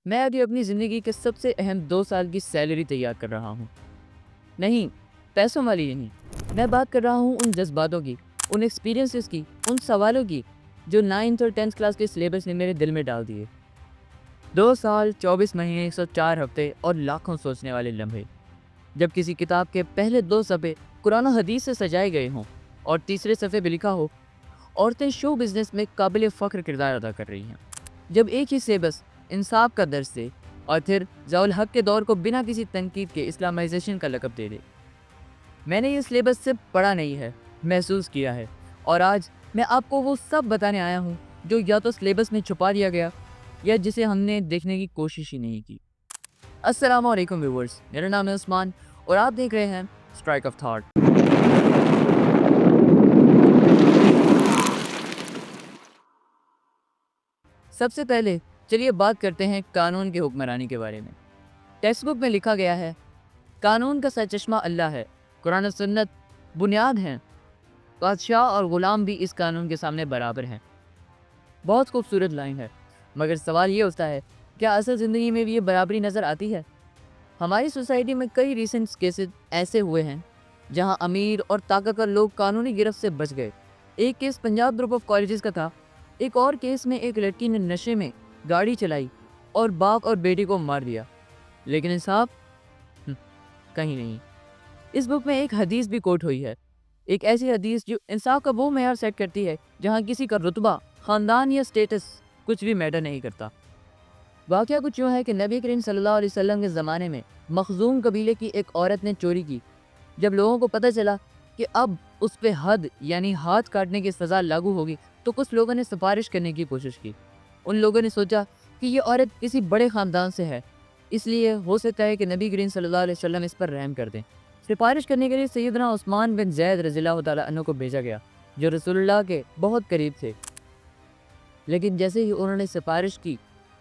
میں ابھی اپنی زندگی کے سب سے اہم 2 سال کی سیلری تیار کر رہا ہوں. نہیں، پیسوں والی نہیں. میں بات کر رہا ہوں ان جذباتوں کی، ان ایکسپیرینسز کی، ان سوالوں کی جو 9th اور 10th کلاس کے سلیبس نے میرے دل میں ڈال دیے. 2 سال، 24 مہینے، 104 ہفتے اور لاکھوں سوچنے والے لمحے. جب کسی کتاب کے پہلے 2 صفحے قرآن و حدیث سے سجائے گئے ہوں اور تیسرے صفحے پہ لکھا ہو عورتیں شو بزنس میں قابل فخر کردار ادا کر رہی ہیں. جب ایک ہی سیبس انصاف کا درس دے اور پھر ضیاء الحق کے دور کو بنا کسی تنقید کے اسلامائزیشن کا لقب دے دے. میں نے یہ سلیبس صرف پڑھا نہیں ہے، محسوس کیا ہے. اور آج میں آپ کو وہ سب بتانے آیا ہوں جو یا تو سلیبس میں چھپا دیا گیا یا جسے ہم نے دیکھنے کی کوشش ہی نہیں کی. السلام علیکم ویورز، میرا نام ہے عثمان اور آپ دیکھ رہے ہیں اسٹرائک آف تھاٹ. سب سے پہلے چلیے بات کرتے ہیں قانون کے حکمرانی کے بارے میں. ٹیکسٹ بک میں لکھا گیا ہے قانون کا سرچشمہ اللہ ہے، قرآن و سنت بنیاد ہیں، بادشاہ اور غلام بھی اس قانون کے سامنے برابر ہیں. بہت خوبصورت لائن ہے، مگر سوال یہ ہوتا ہے کیا اصل زندگی میں بھی یہ برابری نظر آتی ہے؟ ہماری سوسائٹی میں کئی ریسنٹ کیسز ایسے ہوئے ہیں جہاں امیر اور طاقتور لوگ قانونی گرفت سے بچ گئے. ایک case Punjab group of colleges کا تھا. ایک اور کیس میں ایک لڑکی نے نشے میں گاڑی چلائی اور باپ اور بیٹی کو مار دیا، لیکن انصاف کہیں نہیں. اس بک میں ایک حدیث بھی کوٹ ہوئی ہے، ایک ایسی حدیث جو انصاف کا وہ معیار سیٹ کرتی ہے جہاں کسی کا رتبہ، خاندان یا سٹیٹس کچھ بھی میٹر نہیں کرتا. واقعہ کچھ یوں ہے کہ نبی کریم صلی اللہ علیہ وسلم کے زمانے میں مخزوم قبیلے کی ایک عورت نے چوری کی. جب لوگوں کو پتہ چلا کہ اب اس پہ حد یعنی ہاتھ کاٹنے کی سزا لاگو ہوگی تو کچھ لوگوں نے سفارش کرنے کی کوشش کی. ان لوگوں نے سوچا کہ یہ عورت کسی بڑے خاندان سے ہے، اس لیے ہو سکتا ہے کہ نبی کریم صلی اللہ علیہ وسلم اس پر رحم کر دیں. سفارش کرنے کے لیے سیدنا عثمان بن زید رضی اللہ تعالیٰ عنہ کو بھیجا گیا جو رسول اللہ کے بہت قریب تھے. لیکن جیسے ہی انہوں نے سفارش کی،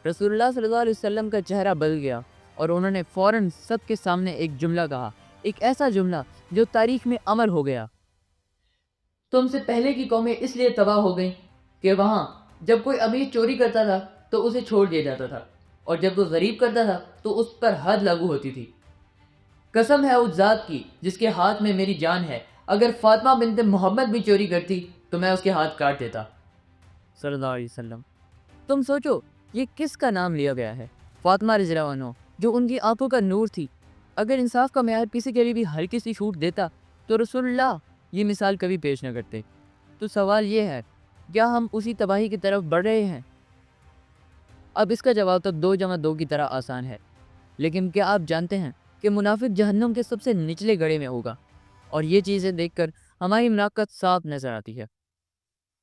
رسول اللہ صلی اللہ علیہ وسلم کا چہرہ بدل گیا اور انہوں نے فوراً سب کے سامنے ایک جملہ کہا، ایک ایسا جملہ جو تاریخ میں امر ہو گیا. تم سے پہلے کی قومیں اس لیے تباہ ہو گئیں کہ وہاں جب کوئی امیر چوری کرتا تھا تو اسے چھوڑ دیا جاتا تھا، اور جب وہ غریب کرتا تھا تو اس پر حد لاگو ہوتی تھی. قسم ہے اس ذات کی جس کے ہاتھ میں میری جان ہے، اگر فاطمہ بنت محمد بھی چوری کرتی تو میں اس کے ہاتھ کاٹ دیتا. صلی اللہ علیہ وسلم. تم سوچو یہ کس کا نام لیا گیا ہے؟ فاطمہ رضی اللہ عنہ، جو ان کی آنکھوں کا نور تھی. اگر انصاف کا معیار کسی کے لیے بھی ہلکی سی چھوٹ دیتا تو رسول اللہ یہ مثال کبھی پیش نہ کرتے. تو سوال یہ ہے کیا ہم اسی تباہی کی طرف بڑھ رہے ہیں؟ اب اس کا جواب تو 2 × 2 کی طرح آسان ہے، لیکن کیا آپ جانتے ہیں کہ منافق جہنم کے سب سے نچلے گڑھے میں ہوگا؟ اور یہ چیزیں دیکھ کر ہماری منافقت صاف نظر آتی ہے.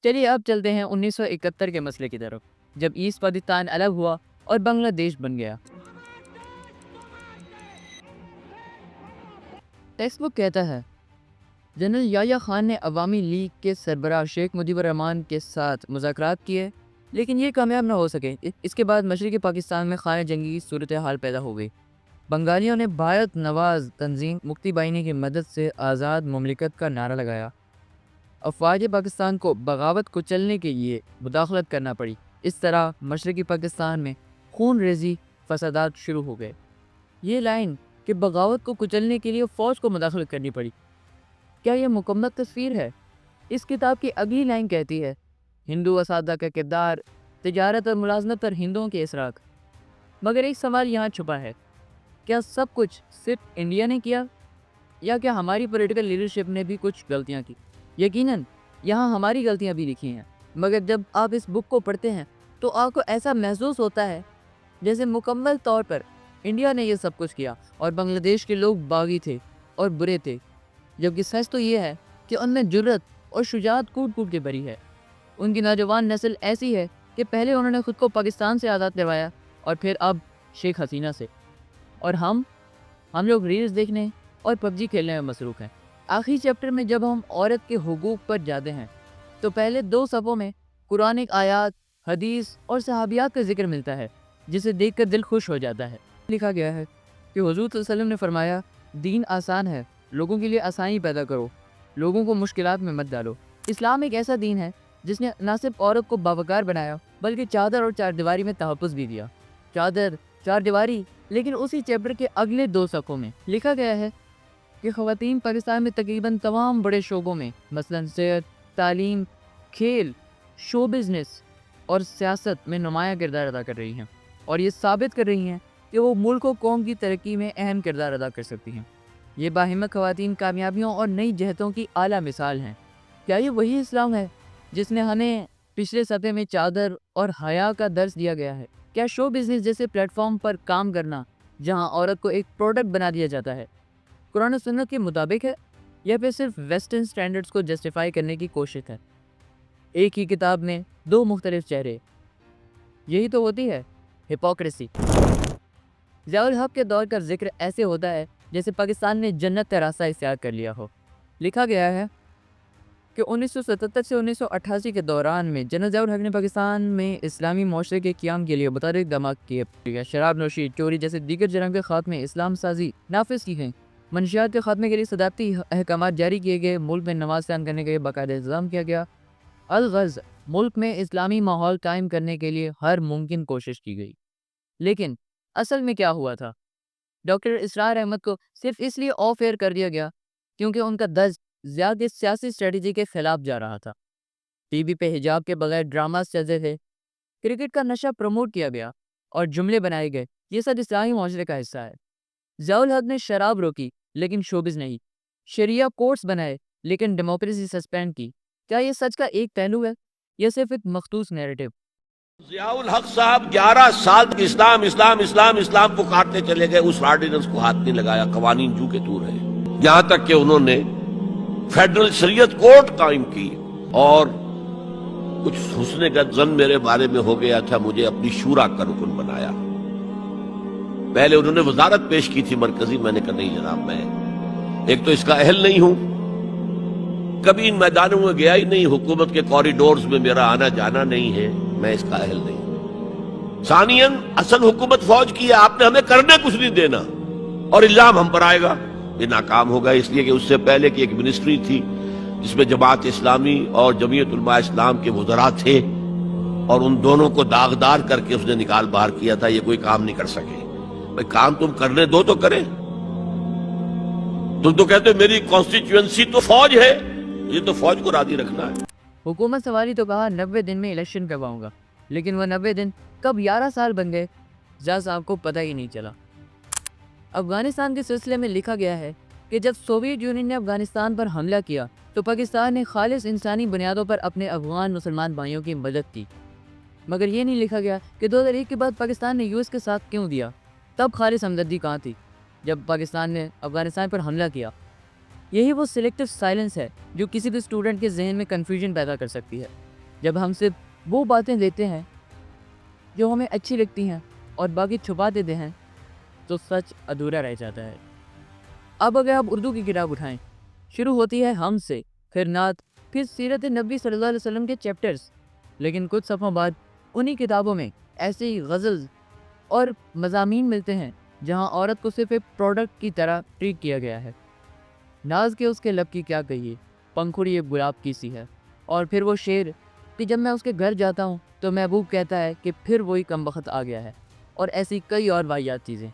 چلیے اب چلتے ہیں 1971 کے مسئلے کی طرف، جب ایسٹ پاکستان الگ ہوا اور بنگلہ دیش بن گیا. ٹیکسٹ بک کہتا ہے جنرل یحییٰ خان نے عوامی لیگ کے سربراہ شیخ مجیب الرحمان کے ساتھ مذاکرات کیے، لیکن یہ کامیاب نہ ہو سکے. اس کے بعد مشرقی پاکستان میں خانہ جنگی کی صورتحال پیدا ہو گئی. بنگالیوں نے بھارت نواز تنظیم مکتی باہنی کی مدد سے آزاد مملکت کا نعرہ لگایا. افواج پاکستان کو بغاوت کو چلنے کے لیے مداخلت کرنا پڑی. اس طرح مشرقی پاکستان میں خون ریزی فسادات شروع ہو گئے. یہ لائن کہ بغاوت کو کچلنے کے لیے فوج کو مداخلت کرنی پڑی، کیا یہ مکمل تصویر ہے؟ اس کتاب کی اگلی لائن کہتی ہے ہندو اساتذہ کا کردار، تجارت اور ملازمت پر ہندوؤں کے اثرات. مگر ایک سوال یہاں چھپا ہے، کیا سب کچھ صرف انڈیا نے کیا یا کیا ہماری پولیٹیکل لیڈرشپ نے بھی کچھ غلطیاں کی؟ یقیناً یہاں ہماری غلطیاں بھی لکھی ہیں، مگر جب آپ اس بک کو پڑھتے ہیں تو آپ کو ایسا محسوس ہوتا ہے جیسے مکمل طور پر انڈیا نے یہ سب کچھ کیا اور بنگلہ دیش کے لوگ باغی تھے اور برے تھے. جبکہ سچ تو یہ ہے کہ ان میں جرت اور شجاعت کوٹ کوٹ کے بری ہے. ان کی نوجوان نسل ایسی ہے کہ پہلے انہوں نے خود کو پاکستان سے آزاد کروایا اور پھر اب شیخ حسینہ سے، اور ہم لوگ ریلز دیکھنے اور پب جی کھیلنے میں مصروف ہیں. آخری چیپٹر میں جب ہم عورت کے حقوق پر جاتے ہیں تو پہلے 2 صفحوں میں قرآنک آیات، حدیث اور صحابیات کا ذکر ملتا ہے جسے دیکھ کر دل خوش ہو جاتا ہے. لکھا گیا ہے کہ حضور صلی اللہ علیہ وسلم نے فرمایا دین آسان ہے، لوگوں کے لیے آسانی پیدا کرو، لوگوں کو مشکلات میں مت ڈالو. اسلام ایک ایسا دین ہے جس نے نہ صرف عورت کو باوقار بنایا بلکہ چادر اور چار دیواری میں تحفظ بھی دیا. چادر چار دیواری، لیکن اسی چیپٹر کے اگلے 2 صفحوں میں لکھا گیا ہے کہ خواتین پاکستان میں تقریباً تمام بڑے شعبوں میں مثلاً صحت، تعلیم، کھیل، شو بزنس اور سیاست میں نمایاں کردار ادا کر رہی ہیں، اور یہ ثابت کر رہی ہیں کہ وہ ملک و قوم کی ترقی میں اہم کردار ادا کر سکتی ہیں۔ یہ باہمت خواتین کامیابیوں اور نئی جہتوں کی اعلیٰ مثال ہیں۔ کیا یہ وہی اسلام ہے جس نے ہمیں پچھلے صفحے میں چادر اور حیا کا درس دیا گیا ہے؟ کیا شو بزنس جیسے پلیٹ فارم پر کام کرنا، جہاں عورت کو ایک پروڈکٹ بنا دیا جاتا ہے، قرآن و سنت کے مطابق ہے، یا پھر صرف ویسٹرن سٹینڈرڈز کو جسٹیفائی کرنے کی کوشش ہے؟ ایک ہی کتاب میں 2 مختلف چہرے، یہی تو ہوتی ہے ہپوکریسی۔ ضیاء الحق کے دور کا ذکر ایسے ہوتا ہے جیسے پاکستان نے جنت کا راستہ اختیار کر لیا ہو۔ لکھا گیا ہے کہ 1977 سے 1988 کے دوران میں جنرل ضیاء الحق نے پاکستان میں اسلامی معاشرے کے قیام کے لیے متعدد اقدامات کیے، شراب نوشی، چوری جیسے دیگر جرائم کے خاتمے، اسلام سازی نافذ کی ہیں، منشیات کے خاتمے کے لیے صداقتی احکامات جاری کیے گئے، ملک میں نماز قائم کرنے کے لیے باقاعدہ انتظام کیا گیا، الغرض ملک میں اسلامی ماحول قائم کرنے کے لیے ہر ممکن کوشش کی گئی۔ لیکن اصل میں کیا ہوا تھا؟ ڈاکٹر اسرار احمد کو صرف اس لیے آف ایئر کر دیا گیا کیونکہ ان کا درس زیادہ سیاسی اسٹریٹجی کے خلاف جا رہا تھا۔ ٹی وی پہ حجاب کے بغیر ڈراماز چلتے تھے، کرکٹ کا نشہ پروموٹ کیا گیا اور جملے بنائے گئے۔ یہ سب اسلامی معاشرے کا حصہ ہے۔ ضیاء الحق نے شراب روکی لیکن شوبز نہیں، شریعہ کورٹس بنائے لیکن ڈیموکریسی سسپینڈ کی۔ کیا یہ سچ کا ایک پہلو ہے یا صرف ایک مخصوص نیریٹو؟ ضیاء الحق صاحب 11 سال اسلام اسلام اسلام اسلام پکارتے چلے گئے، اس آرڈیننس کو ہاتھ نہیں لگایا، قوانین جو کے تو رہے، یہاں تک کہ انہوں نے فیڈرل شریعت کورٹ قائم کی، اور کچھ حسن کا ظن میرے بارے میں ہو گیا تھا، مجھے اپنی شورا کا رکن بنایا۔ پہلے انہوں نے وزارت پیش کی تھی مرکزی، میں نے کہا نہیں جناب، میں ایک تو اس کا اہل نہیں ہوں، کبھی ان میدانوں میں گیا ہی نہیں، حکومت کے کوریڈورز میں میرا آنا جانا نہیں ہے، میں اس کا اہل نہیں۔ ثانیاً اصل حکومت فوج کی ہے، آپ نے ہمیں کرنے کچھ نہیں دینا، اور الزام ہم پر آئے گا، یہ ناکام ہوگا، اس لیے کہ اس سے پہلے کی ایک منسٹری تھی جس میں جماعت اسلامی اور جمعیت علماء اسلام کے وزراء تھے، اور ان دونوں کو داغدار کر کے اس نے نکال باہر کیا تھا، یہ کوئی کام نہیں کر سکے۔ بھئی کام تم کرنے دو تو کریں، تم تو کہتے میری کانسٹیچوئنسی تو فوج ہے، یہ تو فوج کو راضی رکھنا ہے۔ حکومت سواری تو کہا 90 دن میں الیکشن کرواؤں گا، لیکن وہ 90 دن کب 11 سال بن گئے ضیاء صاحب کو پتہ ہی نہیں چلا۔ افغانستان کے سلسلے میں لکھا گیا ہے کہ جب سوویت یونین نے افغانستان پر حملہ کیا تو پاکستان نے خالص انسانی بنیادوں پر اپنے افغان مسلمان بھائیوں کی مدد کی، مگر یہ نہیں لکھا گیا کہ 2001 کے بعد پاکستان نے US کے ساتھ کیوں دیا۔ تب خالص ہمدردی کہاں تھی جب پاکستان نے افغانستان پر حملہ کیا؟ یہی وہ سلیکٹو سائلنس ہے جو کسی بھی اسٹوڈنٹ کے ذہن میں کنفیوژن پیدا کر سکتی ہے۔ جب ہم صرف وہ باتیں لیتے ہیں جو ہمیں اچھی لگتی ہیں اور باقی چھپا دیتے ہیں تو سچ ادھورا رہ جاتا ہے۔ اب اگر آپ اردو کی کتاب اٹھائیں، شروع ہوتی ہے ہم سے، پھر نعت، پھر سیرت نبی صلی اللہ علیہ وسلم کے چیپٹرز، لیکن کچھ صفحوں بعد انہی کتابوں میں ایسے ہی غزل اور مضامین ملتے ہیں جہاں عورت کو صرف ایک پروڈکٹ کی طرح ٹریٹ کیا گیا ہے۔ ناز کے اس کے لب کی کیا کہیے، پنکھڑی ایک گلاب کی سی ہے، اور پھر وہ شعر کہ جب میں اس کے گھر جاتا ہوں تو محبوب کہتا ہے کہ پھر وہی کمبخت آ گیا ہے، اور ایسی کئی اور واحد چیزیں،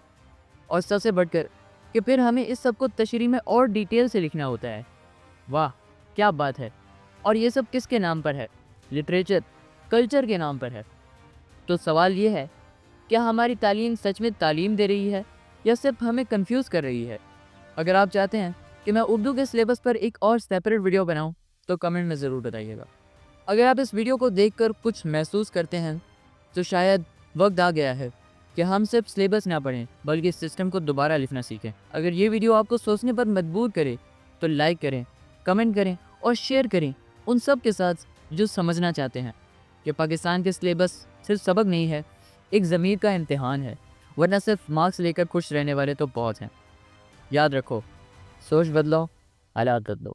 اور سب سے بڑھ کر کہ پھر ہمیں اس سب کو تشریح میں اور ڈیٹیل سے لکھنا ہوتا ہے۔ واہ کیا بات ہے! اور یہ سب کس کے نام پر ہے؟ لٹریچر، کلچر کے نام پر ہے۔ تو سوال یہ ہے، کیا ہماری تعلیم سچ میں تعلیم دے رہی ہے یا صرف ہمیں کنفیوز کر رہی ہے؟ اگر آپ چاہتے ہیں کہ میں اردو کے سلیبس پر ایک اور سیپریٹ ویڈیو بناؤں تو کمنٹ میں ضرور بتائیے گا۔ اگر آپ اس ویڈیو کو دیکھ کر کچھ محسوس کرتے ہیں تو شاید وقت آ گیا ہے کہ ہم صرف سلیبس نہ پڑھیں بلکہ سسٹم کو دوبارہ لکھنا سیکھیں۔ اگر یہ ویڈیو آپ کو سوچنے پر مجبور کرے تو لائک کریں، کمنٹ کریں اور شیئر کریں ان سب کے ساتھ جو سمجھنا چاہتے ہیں کہ پاکستان کے سلیبس صرف سبق نہیں ہے، ایک ضمیر کا امتحان ہے، ورنہ صرف مارکس لے کر خوش رہنے والے تو بہت ہیں۔ یاد رکھو، سوچ بدلو، حالات بدلو۔